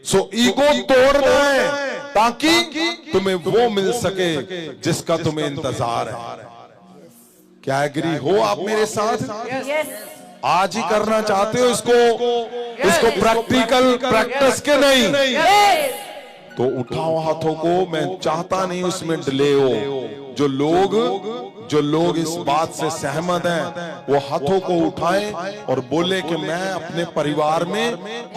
सो ego तोड़ना है ताकि तुम्हें वो मिल सके जिसका तुम्हें इंतजार है। क्या एग्री हो आप मेरे साथ? आज ही करना चाहते हो इसको प्रैक्टिकल प्रैक्टिस के नहीं तो उठाओ हाथों को। मैं चाहता नहीं उसमें डिले हो। जो लोग इस बात से सहमत हैं वो हाथों को उठाएं और बोले कि मैं अपने परिवार में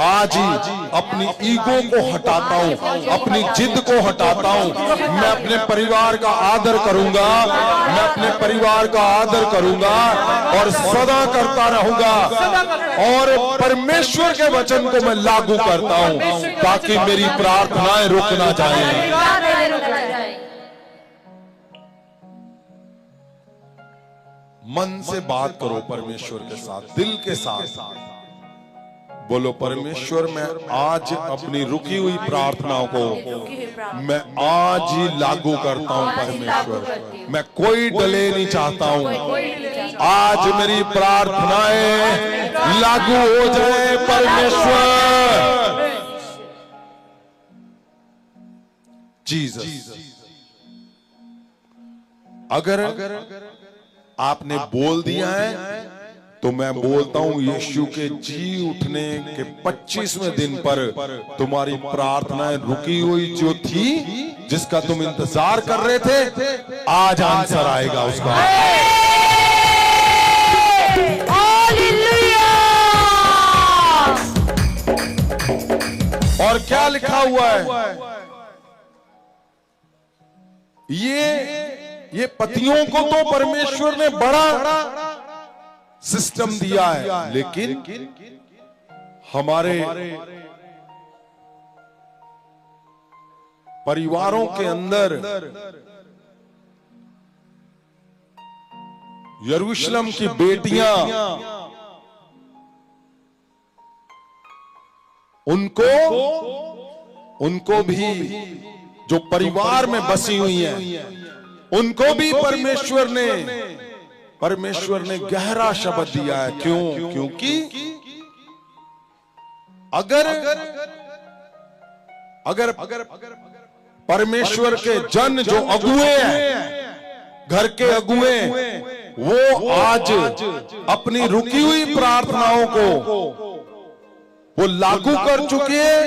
आज ही अपनी ईगो को हटाता हूं, अपनी जिद को हटाता हूं। मैं अपने परिवार का आदर करूंगा, मैं अपने परिवार का आदर करूंगा और सदा करता रहूंगा और परमेश्वर के वचन को मैं लागू करता हूं ताकि मेरी प्रार्थनाएं रुक ना जाएं। मन से बात करो परमेश्वर के साथ, दिल के साथ बोलो, परमेश्वर मैं आज अपनी रुकी हुई प्रार्थनाओं को मैं आज ही लागू करता हूं। परमेश्वर मैं कोई डिले नहीं चाहता हूं, आज मेरी प्रार्थनाएं लागू हो जाए। परमेश्वर जीसस, अगर आपने बोल दिया है तो मैं बोलता हूं यीशु के जी उठने के 25वें दिन पर तुम्हारी प्रार्थनाएं रुकी हुई जो थी, जिसका तुम इंतजार कर रहे थे, आज आंसर आएगा उसका। और क्या लिखा हुआ है? ये पतियों को तो परमेश्वर ने बड़ा सिस्टम दिया है, लेकिन हमारे परिवारों के अंदर यरूशलेम की बेटियां उनको भी जो परिवार में बसी हुई हैं उनको भी परमेश्वर ने गहरा शब्द दिया है। क्यों? क्योंकि अगर परमेश्वर के जन जो अगुए हैं, घर के अगुए, वो आज अपनी रुकी हुई प्रार्थनाओं को वो लागू कर चुके हैं,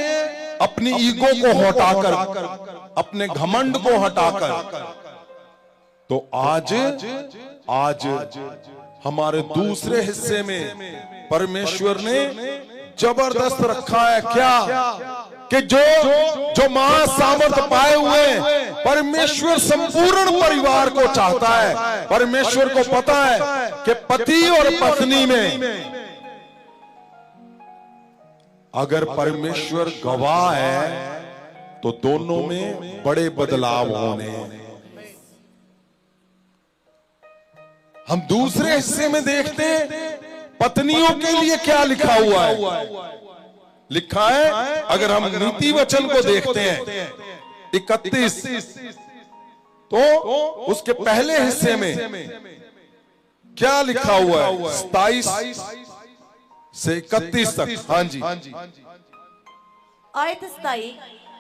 अपनी ईगो को हटाकर, अपने घमंड को हटाकर, तो आज हमारे दूसरे हिस्से में परमेश्वर ने जबरदस्त रखा है। क्या? कि जो मां सामर्थ पाए हुए परमेश्वर संपूर्ण परिवार को चाहता है। परमेश्वर को पता है कि पति और पत्नी में अगर परमेश्वर गवाह है तो दोनों में बड़े बदलाव होने हैं। हम दूसरे हिस्से में देखते हैं पत्नियों के लिए क्या लिखा हुआ है। लिखा है, अगर हम नीति वचन को देखते हैं 31, तो उसके पहले हिस्से में क्या लिखा हुआ है? 27 से 31 तक। हाँ जी। आयत 27,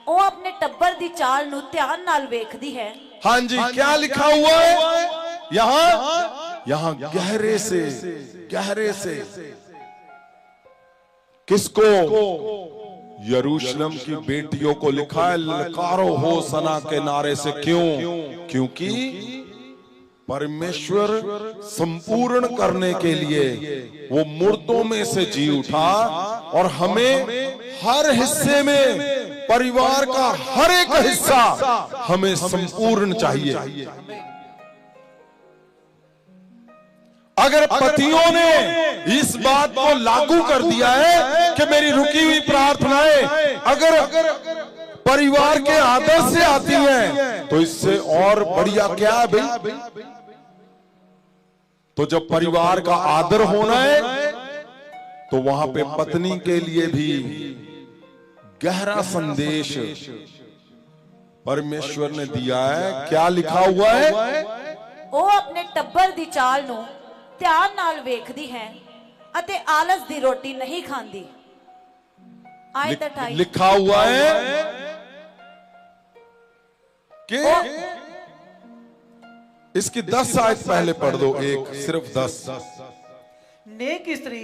ਉਹ अपने टब्बर दी चाल नू ध्यान नाल वेखदी है। हाँ जी, क्या लिखा हुआ है यहाँ गहरे से किसको? यरूशलेम की बेटियों को लिखा है, ललकारो हो सना के नारे से। क्यों? क्योंकि परमेश्वर संपूर्ण करने के लिए वो मुर्दों में से जी उठा और हमें हर हिस्से में, परिवार का हर एक हिस्सा हमें संपूर्ण चाहिए। अगर पतियों ने इस बात को लागू कर दिया है कि मेरी रुकी हुई प्रार्थनाएं अगर परिवार के आदर से आती हैं, तो इससे और बढ़िया क्या है भाई? तो जब परिवार का आदर होना है तो वहां पे पत्नी के लिए भी गहरा संदेश परमेश्वर ने दिया है। क्या लिखा हुआ है? ਉਹ अपने टब्बर दी चाल नू ध्यान नाल वेखदी है अते आलस दी रोटी नहीं खांदी। आयत 28 लिखा हुआ है कि इसकी 10 आयत पहले पढ़ दो, एक सिर्फ 10। नेक स्त्री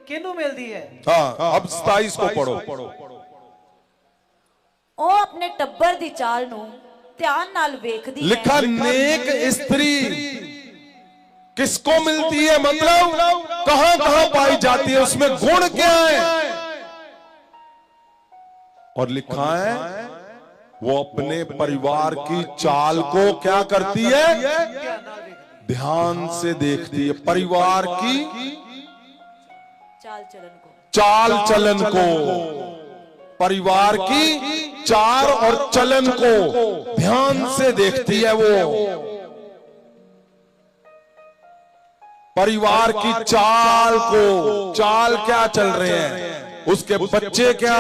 किनु मिलती है। हाँ, अब 27 को पढ़ो। ਉਹ ਆਪਣੇ ਟੱਬਰ ਦੀ ਚਾਲ ਨੂੰ ਧਿਆਨ ਨਾਲ ਵੇਖਦੀ ਹੈ। लिखा नेक स्त्री किसको मिलती है, मतलब कहां कहां पाई जाती है, उसमें गुण क्या है। और लिखा है वो अपने परिवार की चाल को क्या करती है, ध्यान से देखती है। परिवार की ਚਾਲ ਚਲਨ ਕੋ चाल चलन को, परिवार की चाल और चलन को ध्यान से देखती है। वो परिवार की चाल को, चाल क्या चल रहे हैं, उसके बच्चे क्या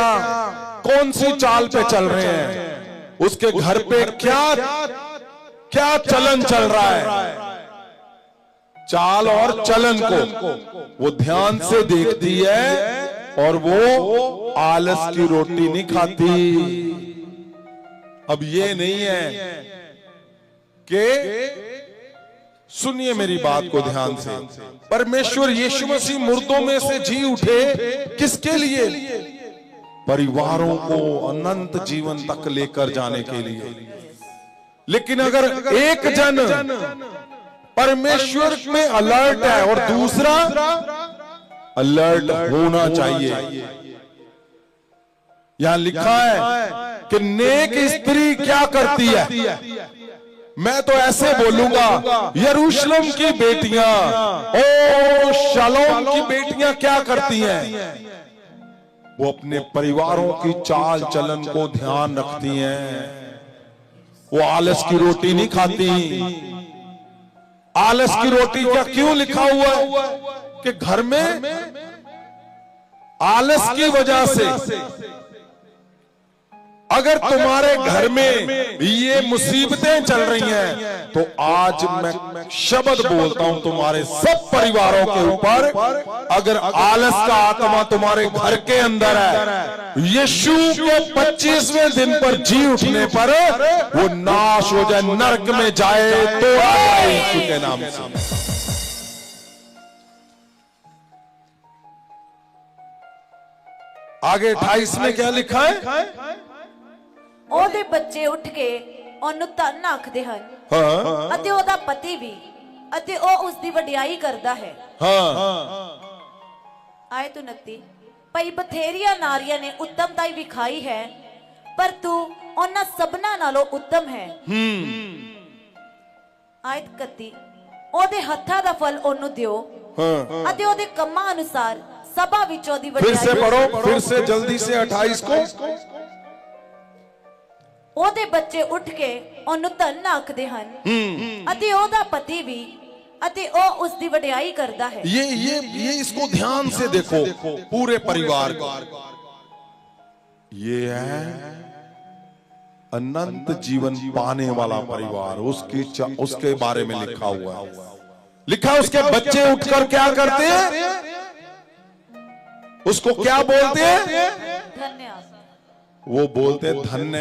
कौन सी चाल पे चल रहे हैं, उसके घर पे क्या क्या चलन चल रहा है, चाल और चलन को वो ध्यान से देखती है। और वो आलस की रोटी नहीं खाती। अब ये नहीं है कि, सुनिए मेरी बात को ध्यान से, परमेश्वर यीशु मसीह मुर्दों में से जी उठे किसके लिए, परिवारों को अनंत जीवन तक लेकर जाने के लिए। लेकिन अगर एक जन परमेश्वर में अलर्ट है और दूसरा अलर्ट होना चाहिए। यहां लिखा है कि नेक स्त्री क्या करती है, मैं तो ऐसे बोलूंगा, यरूशलेम की बेटियां, ओ शालोम की बेटियां क्या करती हैं, वो अपने परिवारों की चाल चलन को ध्यान रखती हैं। वो आलस की रोटी नहीं खाती। आलस की रोटी क्या क्यों लिखा हुआ है कि घर में आलस की वजह से, अगर तुम्हारे घर में ये मुसीबतें चल रही हैं, तो आज मैं शब्द बोलता हूं तुम्हारे सब परिवारों के ऊपर। अगर आलस का आत्मा तुम्हारे घर के अंदर है, यीशु के 25वें दिन पर जी उठने पर वो नाश हो जाए, नरक में जाए तो आए यीशु के नाम से। आगे 28 में क्या लिखा है, ਉਹਦੇ ਬੱਚੇ ਉੱਠ ਕੇ ਉਹਨੂੰ ਧੰਨ ਆਖਦੇ ਹਨ। हाँ ਅਤੇ ਉਹਦਾ ਪਤੀ ਵੀ, ਅਤੇ ਉਹ ਉਸ ਦੀ ਵਡਿਆਈ ਕਰਦਾ ਹੈ। हाँ ਆਇਤ 29 ਭਈ ਬਥੇਰੀਆਂ ਨਾਰੀਆਂ ਨੇ ਉੱਤਮਤਾਈ ਵਿਖਾਈ ਹੈ, ਪਰ ਤੂੰ ਉਹਨਾਂ ਸਭਨਾਂ ਨਾਲੋਂ ਉੱਤਮ ਹੈ। ਆਇਤ 31 ਉਹਦੇ ਹੱਥਾਂ ਦਾ ਫਲ ਉਹਨੂੰ ਦਿਓ, हाँ। ਅਤੇ ਉਹਦੇ ਕੰਮਾਂ ਅਨੁਸਾਰ ਸਭਾ ਵਿੱਚ ਉਹਦੀ फिर से ਵਡਿਆਈ। पढ़ो, फिर से जल्दी से 28 को। ਉਹਦੇ ਬੱਚੇ ਉੱਠ ਕੇ ਉਹਨੂੰ ਧੰਨ ਆਖਦੇ ਹਨ, ਅਤੇ ਉਹਦਾ ਪਤੀ ਵੀ, ਅਤੇ ਉਹ ਉਸ ਦੀ ਵਡਿਆਈ ਕਰਦਾ ਹੈ। ये इसको ध्यान से देखो, पूरे परिवार को। ये है अनंत जीवन पाने वाला परिवार, उसके बारे में लिखा हुआ है। लिखा उसके बच्चे उठकर क्या करते हैं, उसको क्या बोलते हैं, धन्य। वो बोलते धन्य